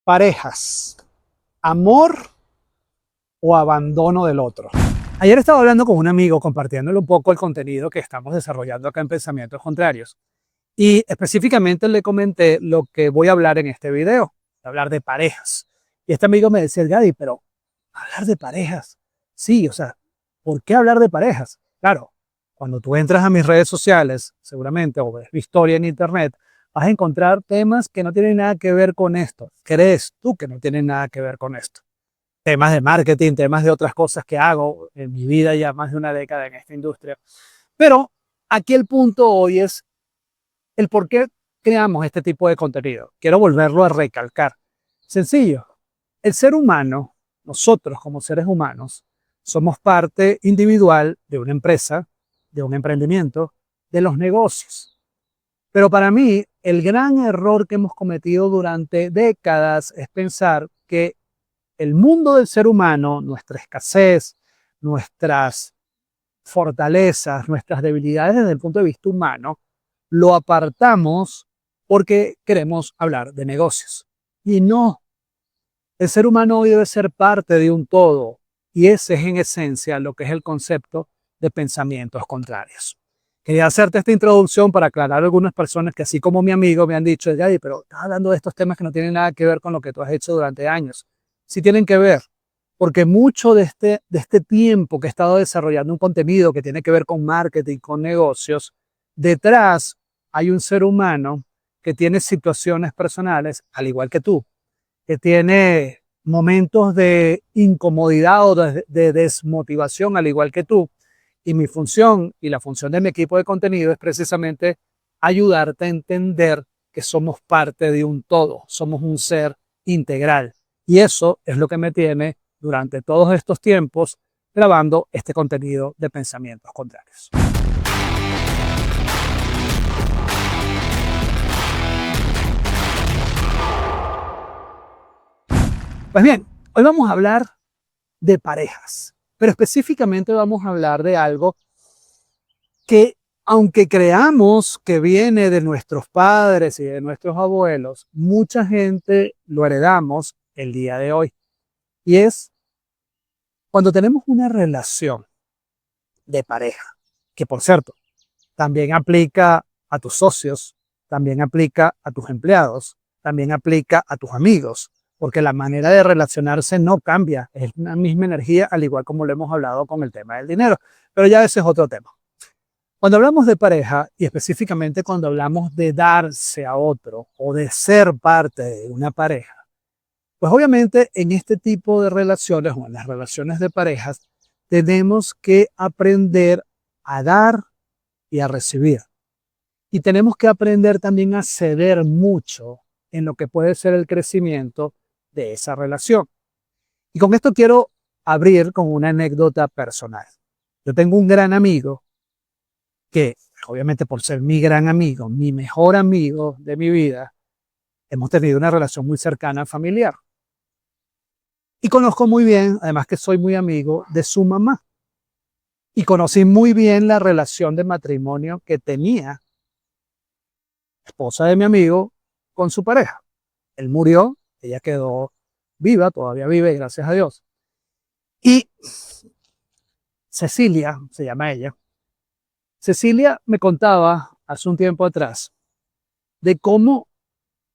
Parejas, amor o abandono del otro. Ayer estaba hablando con un amigo, compartiéndole un poco el contenido que estamos desarrollando acá en Pensamientos Contrarios. Y específicamente le comenté lo que voy a hablar en este video, hablar de parejas. Y este amigo me decía, Gadi, pero hablar de parejas. Sí, o sea, ¿por qué hablar de parejas? Claro, cuando tú entras a mis redes sociales, seguramente, o ves mi historia en internet, vas a encontrar temas que no tienen nada que ver con esto. ¿Crees tú que no tienen nada que ver con esto? Temas de marketing, temas de otras cosas que hago en mi vida ya más de una década en esta industria. Pero aquí el punto hoy es el por qué creamos este tipo de contenido. Quiero volverlo a recalcar. Sencillo, el ser humano, nosotros como seres humanos, somos parte individual de una empresa, de un emprendimiento, de los negocios. Pero para mí, el gran error que hemos cometido durante décadas es pensar que el mundo del ser humano, nuestra escasez, nuestras fortalezas, nuestras debilidades desde el punto de vista humano, lo apartamos porque queremos hablar de negocios. Y no, el ser humano hoy debe ser parte de un todo. Y ese es en esencia lo que es el concepto de pensamientos contrarios. Quería hacerte esta introducción para aclarar a algunas personas que así como mi amigo me han dicho, Yadi, pero estás hablando de estos temas que no tienen nada que ver con lo que tú has hecho durante años. Sí tienen que ver, porque mucho de este tiempo que he estado desarrollando un contenido que tiene que ver con marketing, con negocios, detrás hay un ser humano que tiene situaciones personales, al igual que tú, que tiene momentos de incomodidad o de desmotivación, al igual que tú. Y mi función y la función de mi equipo de contenido es precisamente ayudarte a entender que somos parte de un todo, somos un ser integral. Y eso es lo que me tiene durante todos estos tiempos grabando este contenido de pensamientos contrarios. Pues bien, hoy vamos a hablar de parejas, pero específicamente vamos a hablar de algo que, aunque creamos que viene de nuestros padres y de nuestros abuelos, mucha gente lo heredamos el día de hoy. Y es cuando tenemos una relación de pareja, que por cierto, también aplica a tus socios, también aplica a tus empleados, también aplica a tus amigos, porque la manera de relacionarse no cambia, es la misma energía, al igual como lo hemos hablado con el tema del dinero, pero ya ese es otro tema. Cuando hablamos de pareja, y específicamente cuando hablamos de darse a otro o de ser parte de una pareja, pues obviamente en este tipo de relaciones o en las relaciones de parejas, tenemos que aprender a dar y a recibir. Y tenemos que aprender también a ceder mucho en lo que puede ser el crecimiento de esa relación. Y con esto quiero abrir con una anécdota personal. Yo tengo un gran amigo que, obviamente por ser mi gran amigo, mi mejor amigo de mi vida, hemos tenido una relación muy cercana familiar. Y conozco muy bien, además que soy muy amigo de su mamá. Y conocí muy bien la relación de matrimonio que tenía esposa de mi amigo con su pareja. Él murió, ella quedó viva, todavía vive, gracias a Dios. Y Cecilia, se llama ella, Cecilia me contaba hace un tiempo atrás de cómo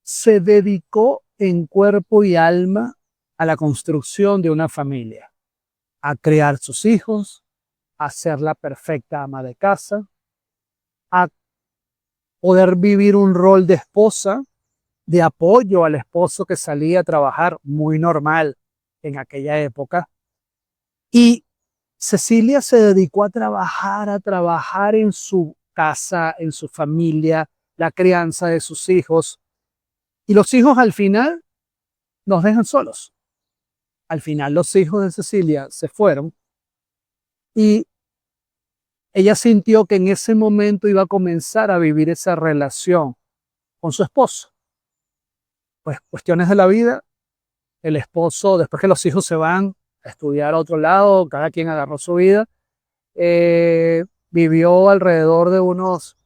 se dedicó en cuerpo y alma a la construcción de una familia, a criar sus hijos, a ser la perfecta ama de casa, a poder vivir un rol de esposa, de apoyo al esposo que salía a trabajar, muy normal en aquella época. Y Cecilia se dedicó a trabajar en su casa, en su familia, la crianza de sus hijos. Y los hijos al final nos dejan solos. Al final los hijos de Cecilia se fueron y ella sintió que en ese momento iba a comenzar a vivir esa relación con su esposo. Pues cuestiones de la vida, el esposo, después que los hijos se van a estudiar a otro lado, cada quien agarró su vida, vivió alrededor de unos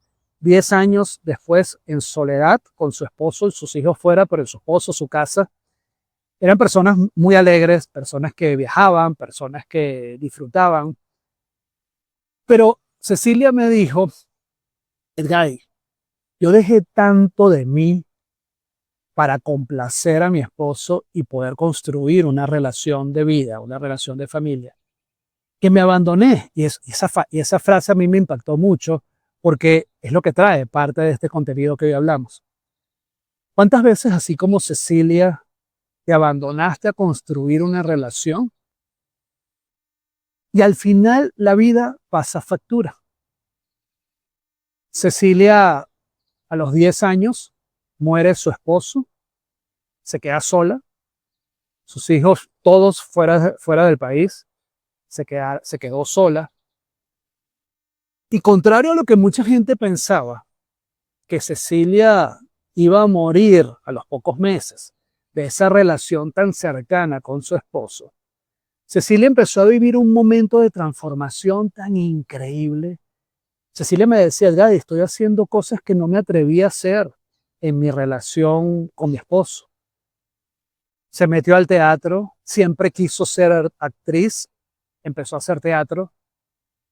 10 años después en soledad con su esposo y sus hijos fuera, pero en su esposo, su casa. Eran personas muy alegres, personas que viajaban, personas que disfrutaban. Pero Cecilia me dijo, Edgar, yo dejé tanto de mí para complacer a mi esposo y poder construir una relación de vida, una relación de familia, que me abandoné. Y esa frase a mí me impactó mucho porque es lo que trae parte de este contenido que hoy hablamos. ¿Cuántas veces, así como Cecilia, te abandonaste a construir una relación y al final la vida pasa factura? Cecilia, a los 10 años, muere su esposo, se queda sola, sus hijos todos fuera del país, se quedó sola. Y contrario a lo que mucha gente pensaba, que Cecilia iba a morir a los pocos meses de esa relación tan cercana con su esposo, Cecilia empezó a vivir un momento de transformación tan increíble. Cecilia me decía, Edgar, estoy haciendo cosas que no me atreví a hacer en mi relación con mi esposo. Se metió al teatro, siempre quiso ser actriz, empezó a hacer teatro,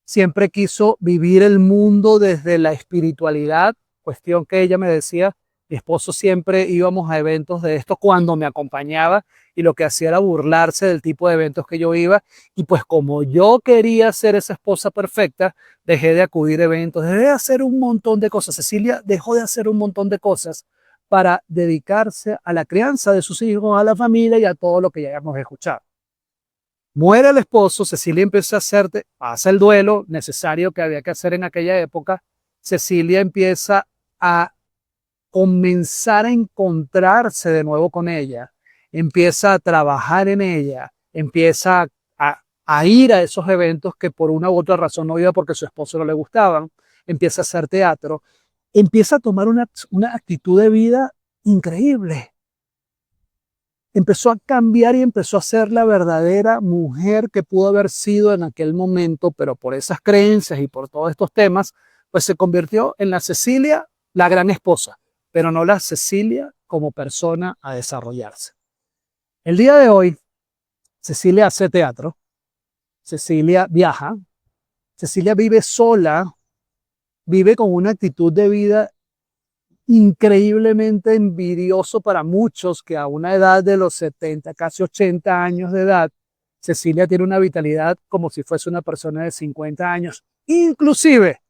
siempre quiso vivir el mundo desde la espiritualidad, cuestión que ella me decía, mi esposo siempre íbamos a eventos de esto cuando me acompañaba y lo que hacía era burlarse del tipo de eventos que yo iba y pues como yo quería ser esa esposa perfecta, dejé de acudir a eventos, dejé de hacer un montón de cosas. Cecilia dejó de hacer un montón de cosas para dedicarse a la crianza de sus hijos, a la familia y a todo lo que ya hemos escuchado. Muere el esposo, Cecilia empieza a hacer, pasa el duelo necesario que había que hacer en aquella época. Cecilia empieza a comenzar a encontrarse de nuevo con ella, empieza a trabajar en ella, empieza a ir a esos eventos que por una u otra razón no iba porque a su esposo no le gustaban, empieza a hacer teatro, empieza a tomar una actitud de vida increíble. Empezó a cambiar y empezó a ser la verdadera mujer que pudo haber sido en aquel momento, pero por esas creencias y por todos estos temas, pues se convirtió en la Cecilia, la gran esposa, pero no la Cecilia como persona a desarrollarse. El día de hoy, Cecilia hace teatro, Cecilia viaja, Cecilia vive sola, vive con una actitud de vida increíblemente envidioso para muchos que a una edad de los 70, casi 80 años de edad, Cecilia tiene una vitalidad como si fuese una persona de 50 años. Inclusive,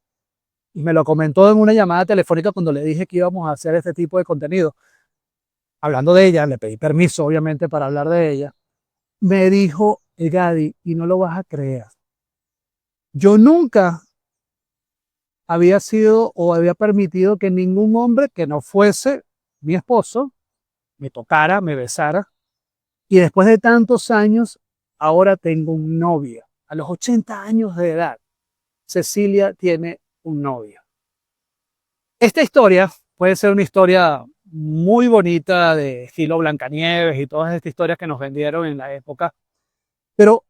y me lo comentó en una llamada telefónica cuando le dije que íbamos a hacer este tipo de contenido, hablando de ella, le pedí permiso obviamente para hablar de ella, me dijo, Gadi, y no lo vas a creer, yo nunca había sido o había permitido que ningún hombre que no fuese mi esposo me tocara, me besara. Y después de tantos años, ahora tengo un novio. A los 80 años de edad, Cecilia tiene un novio. Esta historia puede ser una historia muy bonita de estilo Blancanieves y todas estas historias que nos vendieron en la época, pero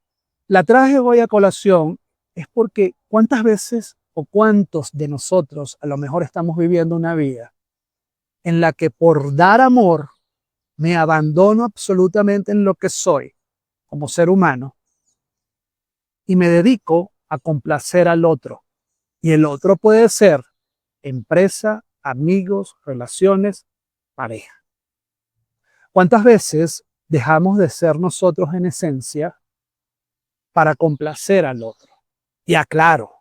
la traje hoy a colación es porque cuántas veces o cuántos de nosotros a lo mejor estamos viviendo una vida en la que por dar amor me abandono absolutamente en lo que soy como ser humano y me dedico a complacer al otro. Y el otro puede ser empresa, amigos, relaciones, pareja. ¿Cuántas veces dejamos de ser nosotros en esencia para complacer al otro? Y aclaro,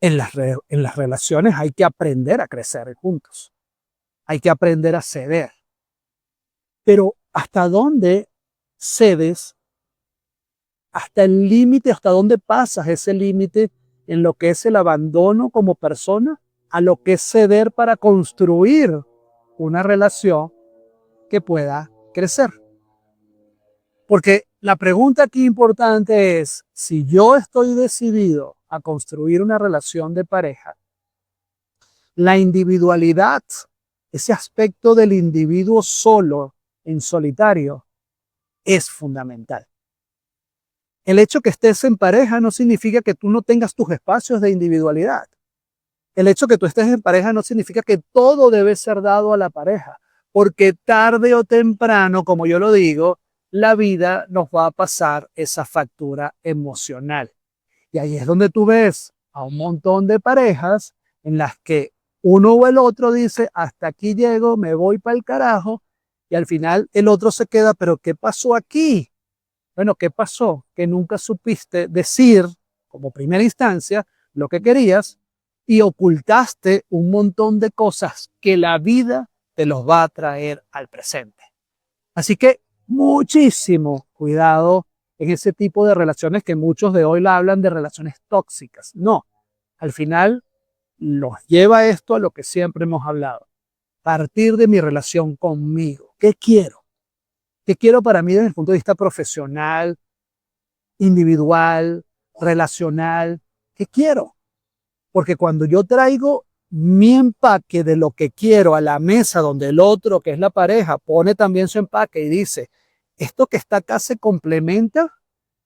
en las relaciones hay que aprender a crecer juntos. Hay que aprender a ceder. Pero ¿hasta dónde cedes? Hasta el límite, hasta dónde pasas ese límite en lo que es el abandono como persona, a lo que es ceder para construir una relación que pueda crecer. Porque la pregunta aquí importante es, si yo estoy decidido a construir una relación de pareja, la individualidad, ese aspecto del individuo solo, en solitario, es fundamental. El hecho que estés en pareja no significa que tú no tengas tus espacios de individualidad. El hecho que tú estés en pareja no significa que todo debe ser dado a la pareja, porque tarde o temprano, como yo lo digo, la vida nos va a pasar esa factura emocional. Y ahí es donde tú ves a un montón de parejas en las que uno o el otro dice, hasta aquí llego, me voy para el carajo, y al final el otro se queda, pero ¿qué pasó aquí? Bueno, ¿qué pasó? Que nunca supiste decir, como primera instancia, lo que querías y ocultaste un montón de cosas que la vida te los va a traer al presente. Así que muchísimo cuidado en ese tipo de relaciones que muchos de hoy la hablan de relaciones tóxicas. No, al final los lleva esto a lo que siempre hemos hablado. Partir de mi relación conmigo. ¿Qué quiero? ¿Qué quiero para mí desde el punto de vista profesional, individual, relacional? ¿Qué quiero? Porque cuando yo traigo mi empaque de lo que quiero a la mesa donde el otro, que es la pareja, pone también su empaque y dice, esto que está acá se complementa,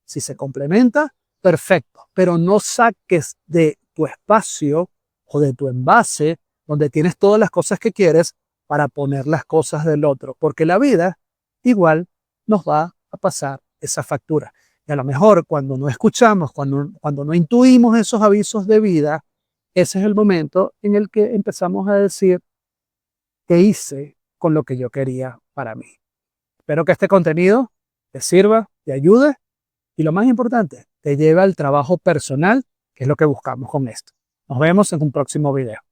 si se complementa, perfecto, pero no saques de tu espacio o de tu envase donde tienes todas las cosas que quieres para poner las cosas del otro, porque la vida igual nos va a pasar esa factura. Y a lo mejor cuando no escuchamos, cuando no intuimos esos avisos de vida, ese es el momento en el que empezamos a decir qué hice con lo que yo quería para mí. Espero que este contenido te sirva, te ayude y lo más importante, te lleve al trabajo personal, que es lo que buscamos con esto. Nos vemos en un próximo video.